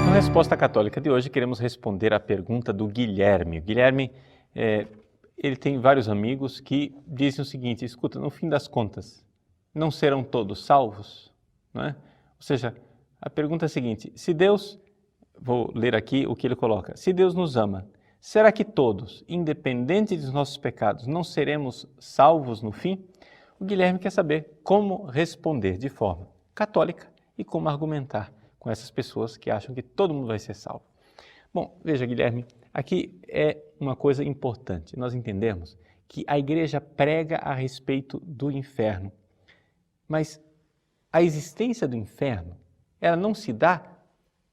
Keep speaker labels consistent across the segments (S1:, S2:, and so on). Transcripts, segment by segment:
S1: No Resposta Católica de hoje, queremos responder à pergunta do Guilherme. Guilherme, ele tem vários amigos que dizem o seguinte: escuta, no fim das contas, não serão todos salvos? Não é? Ou seja, a pergunta é a seguinte: se Deus, vou ler aqui o que ele coloca, se Deus nos ama, será que todos, independente dos nossos pecados, não seremos salvos no fim? O Guilherme quer saber como responder de forma católica e como argumentar com essas pessoas que acham que todo mundo vai ser salvo. Bom, veja, Guilherme, aqui é uma coisa importante nós entendermos que a igreja prega a respeito do inferno, mas a existência do inferno, ela não se dá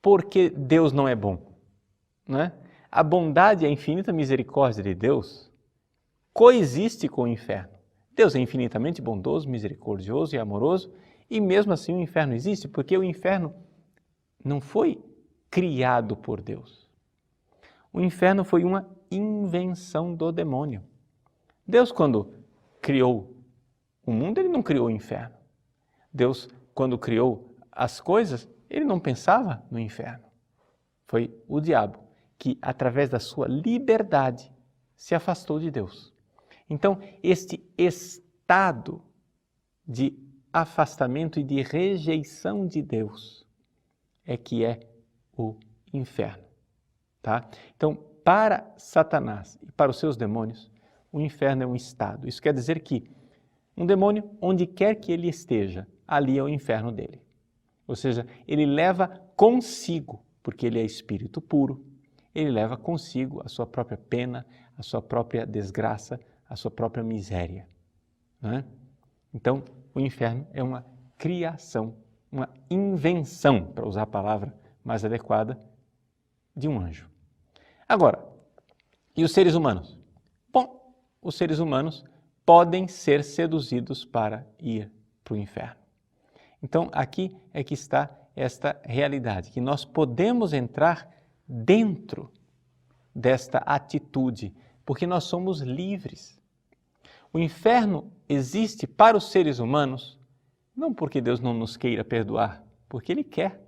S1: porque Deus não é bom, não é? A bondade e a infinita misericórdia de Deus coexiste com o inferno. Deus é infinitamente bondoso, misericordioso e amoroso, e mesmo assim o inferno existe, porque o inferno não foi criado por Deus. O inferno foi uma invenção do demônio. Deus, quando criou o mundo, ele não criou o inferno. Deus, quando criou as coisas, ele não pensava no inferno. Foi o diabo que, através da sua liberdade, se afastou de Deus. Então, este estado de afastamento e de rejeição de Deus é que é o inferno, tá? Então, para Satanás e para os seus demônios, o inferno é um estado. Isso quer dizer que um demônio, onde quer que ele esteja, ali é o inferno dele. Ou seja, ele leva consigo, porque ele é espírito puro, ele leva consigo a sua própria pena, a sua própria desgraça, a sua própria miséria, não é? Então, o inferno é uma criação, uma invenção, para usar a palavra mais adequada, de um anjo. Agora, e os seres humanos? Bom, os seres humanos podem ser seduzidos para ir para o inferno. Então, aqui é que está esta realidade, que nós podemos entrar dentro desta atitude, porque nós somos livres. O inferno existe para os seres humanos, não porque Deus não nos queira perdoar, porque Ele quer,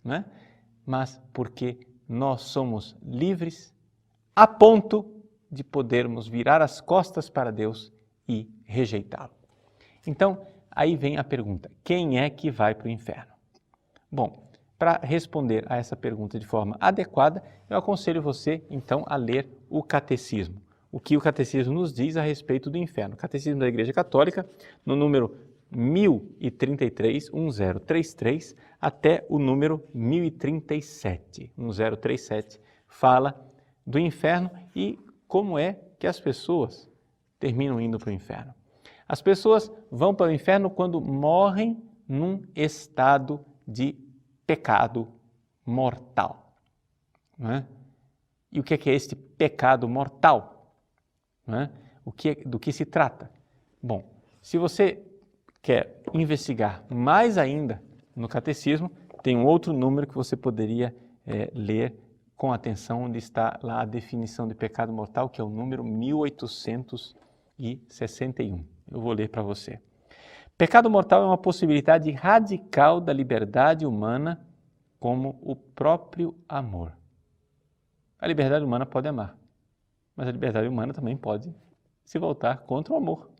S1: né? Mas porque nós somos livres a ponto de podermos virar as costas para Deus e rejeitá-lo. Então, aí vem a pergunta: quem é que vai para o inferno? Bom, para responder a essa pergunta de forma adequada, eu aconselho você, então, a ler o Catecismo. O que o Catecismo nos diz a respeito do inferno. O Catecismo da Igreja Católica, no número 1033, 1033, até o número 1037, 1037, fala do inferno e como é que as pessoas terminam indo para o inferno. As pessoas vão para o inferno quando morrem num estado de pecado mortal. Não é? E o que é este pecado mortal? Não é? Do que se trata? Bom, se você quer investigar mais ainda no Catecismo, tem um outro número que você poderia ler com atenção, onde está lá a definição de pecado mortal, que é o número 1861. Eu vou ler para você. Pecado mortal é uma possibilidade radical da liberdade humana como o próprio amor. A liberdade humana pode amar, mas a liberdade humana também pode se voltar contra o amor.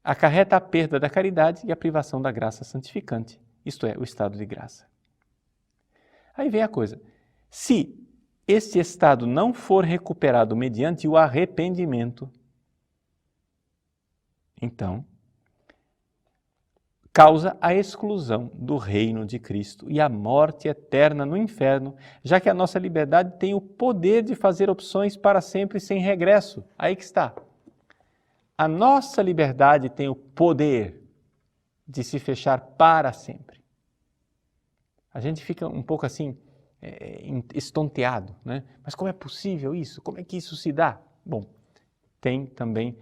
S1: Acarreta a perda da caridade e a privação da graça santificante, isto é, o estado de graça. Aí vem a coisa: se este estado não for recuperado mediante o arrependimento, então causa a exclusão do reino de Cristo e a morte eterna no inferno, já que a nossa liberdade tem o poder de fazer opções para sempre sem regresso. Aí que está. A nossa liberdade tem o poder de se fechar para sempre. A gente fica um pouco assim, estonteado, né? Mas como é possível isso? Como é que isso se dá? Bom, tem também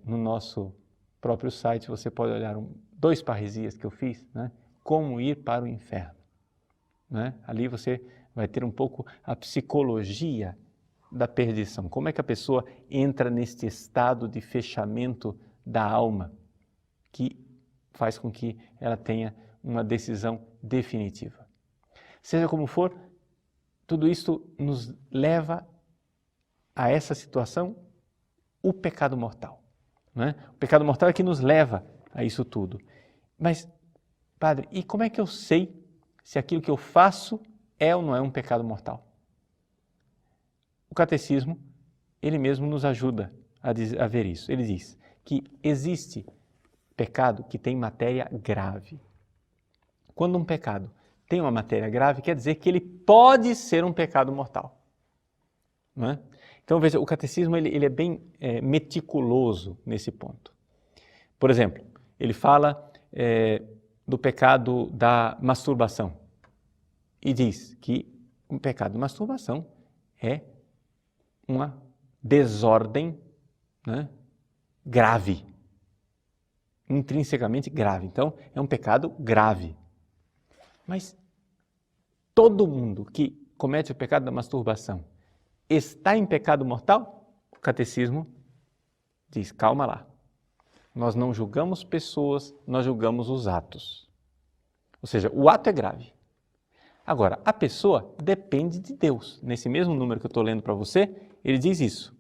S1: no nosso próprio site, você pode olhar 2 parresias que eu fiz, né? Como ir para o inferno. Né? Ali você vai ter um pouco a psicologia da perdição. Como é que a pessoa entra neste estado de fechamento da alma que faz com que ela tenha uma decisão definitiva. Seja como for, tudo isto nos leva a essa situação, o pecado mortal. Não é? O pecado mortal é que nos leva a isso tudo. Mas, padre, e como é que eu sei se aquilo que eu faço é ou não é um pecado mortal? O catecismo, ele mesmo nos ajuda a ver isso. Ele diz que existe pecado que tem matéria grave. Quando um pecado tem uma matéria grave, quer dizer que ele pode ser um pecado mortal. Não é? Então, veja, o catecismo ele é bem meticuloso nesse ponto. Por exemplo, ele fala do pecado da masturbação e diz que o pecado de masturbação é uma desordem, né, grave, intrinsecamente grave. Então, é um pecado grave. Mas todo mundo que comete o pecado da masturbação está em pecado mortal? O catecismo diz, calma lá. Nós não julgamos pessoas, nós julgamos os atos. Ou seja, o ato é grave. Agora, a pessoa depende de Deus. Nesse mesmo número que eu estou lendo para você, ele diz isso.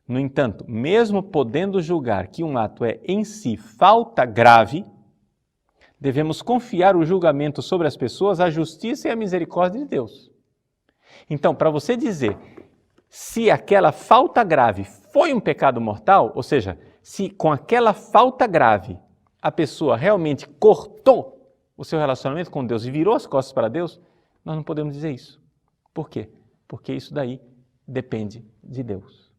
S1: No entanto, mesmo podendo julgar que um ato é em si falta grave, devemos confiar o julgamento sobre as pessoas à justiça e à misericórdia de Deus. Então, para você dizer se aquela falta grave foi um pecado mortal, ou seja, se com aquela falta grave a pessoa realmente cortou o seu relacionamento com Deus e virou as costas para Deus, nós não podemos dizer isso. Por quê? Porque isso daí depende de Deus.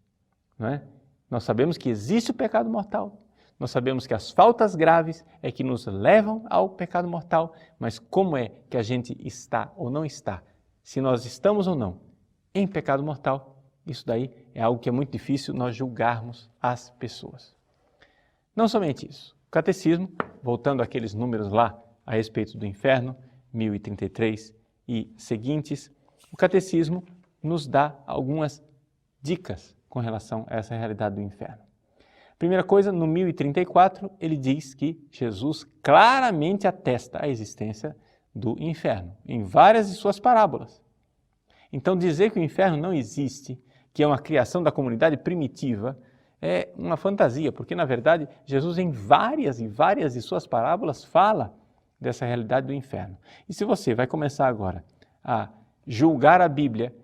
S1: Não é? Nós sabemos que existe o pecado mortal, nós sabemos que as faltas graves é que nos levam ao pecado mortal, mas como é que a gente está ou não está, se nós estamos ou não em pecado mortal, isso daí é algo que é muito difícil nós julgarmos as pessoas. Não somente isso, o catecismo, voltando àqueles números lá a respeito do inferno, 1033 e seguintes, o catecismo nos dá algumas dicas com relação a essa realidade do inferno. Primeira coisa, no 1034, ele diz que Jesus claramente atesta a existência do inferno, em várias de suas parábolas. Então, dizer que o inferno não existe, que é uma criação da comunidade primitiva, é uma fantasia, porque, na verdade, Jesus, em várias e várias de suas parábolas, fala dessa realidade do inferno. E se você vai começar agora a julgar a Bíblia,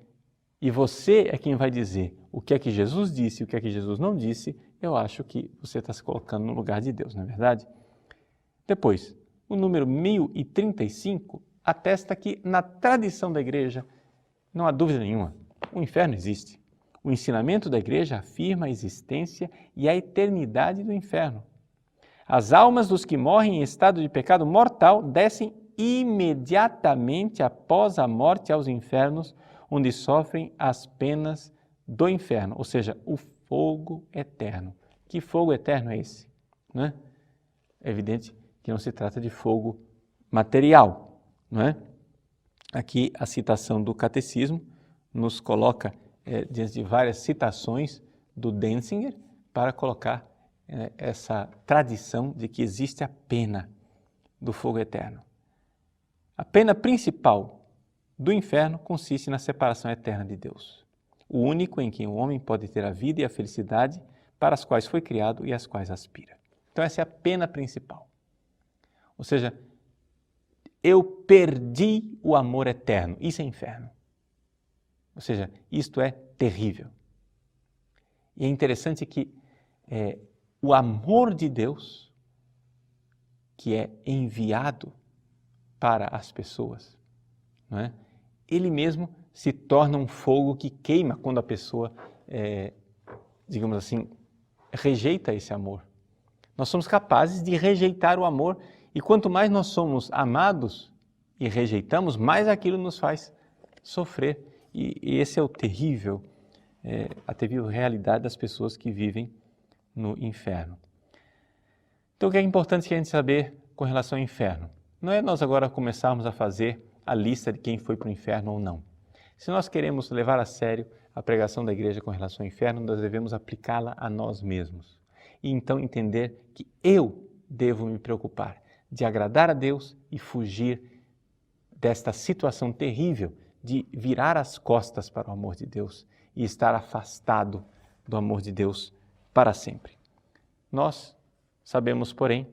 S1: e você é quem vai dizer o que é que Jesus disse e o que é que Jesus não disse, eu acho que você está se colocando no lugar de Deus, não é verdade? Depois, o número 1035 atesta que na tradição da igreja, não há dúvida nenhuma, o inferno existe. O ensinamento da igreja afirma a existência e a eternidade do inferno. As almas dos que morrem em estado de pecado mortal descem imediatamente após a morte aos infernos, onde sofrem as penas do inferno, ou seja, o fogo eterno. Que fogo eterno é esse? Não é? É evidente que não se trata de fogo material, não é? Aqui a citação do catecismo nos coloca diante de várias citações do Denzinger para colocar essa tradição de que existe a pena do fogo eterno. A pena principal do inferno consiste na separação eterna de Deus, o único em quem o homem pode ter a vida e a felicidade para as quais foi criado e às quais aspira. Então essa é a pena principal. Ou seja, eu perdi o amor eterno, isso é inferno. Ou seja, isto é terrível. E é interessante que o amor de Deus, que é enviado para as pessoas, não é? Ele mesmo se torna um fogo que queima quando a pessoa, digamos assim, rejeita esse amor. Nós somos capazes de rejeitar o amor e quanto mais nós somos amados e rejeitamos, mais aquilo nos faz sofrer. E esse é a terrível realidade das pessoas que vivem no inferno. Então, o que é importante que a gente saber com relação ao inferno? Não é nós agora começarmos a fazer a lista de quem foi para o inferno ou não. Se nós queremos levar a sério a pregação da igreja com relação ao inferno, nós devemos aplicá-la a nós mesmos. E então entender que eu devo me preocupar de agradar a Deus e fugir desta situação terrível de virar as costas para o amor de Deus e estar afastado do amor de Deus para sempre. Nós sabemos, porém,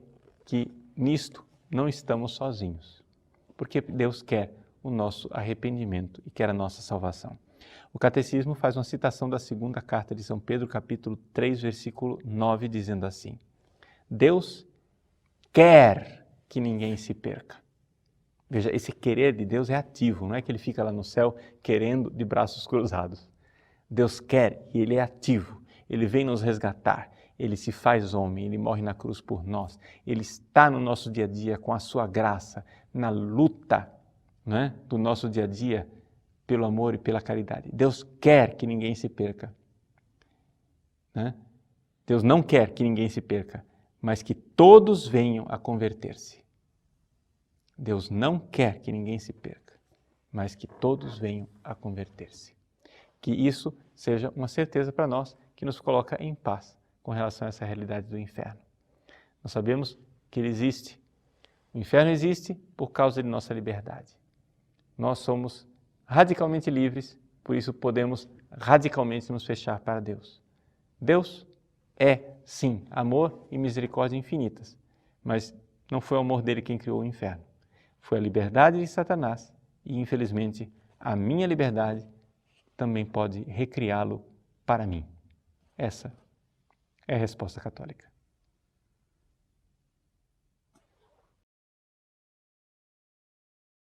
S1: que nisto não estamos sozinhos, porque Deus quer o nosso arrependimento e quer a nossa salvação. O Catecismo faz uma citação da segunda carta de São Pedro, capítulo 3, versículo 9, dizendo assim: Deus quer que ninguém se perca. Veja, esse querer de Deus é ativo, não é que ele fica lá no céu querendo de braços cruzados. Deus quer e ele é ativo, ele vem nos resgatar, ele se faz homem, ele morre na cruz por nós, ele está no nosso dia a dia com a sua graça, na luta, não é, do nosso dia a dia pelo amor e pela caridade. Deus quer que ninguém se perca. Né? Deus não quer que ninguém se perca, mas que todos venham a converter-se. Deus não quer que ninguém se perca, mas que todos venham a converter-se. Que isso seja uma certeza para nós, que nos coloca em paz com relação a essa realidade do inferno. Nós sabemos que ele existe. O inferno existe por causa de nossa liberdade. Nós somos radicalmente livres, por isso podemos radicalmente nos fechar para Deus. Deus é, sim, amor e misericórdia infinitas, mas não foi o amor dele quem criou o inferno. Foi a liberdade de Satanás e, infelizmente, a minha liberdade também pode recriá-lo para mim. Essa é a resposta católica.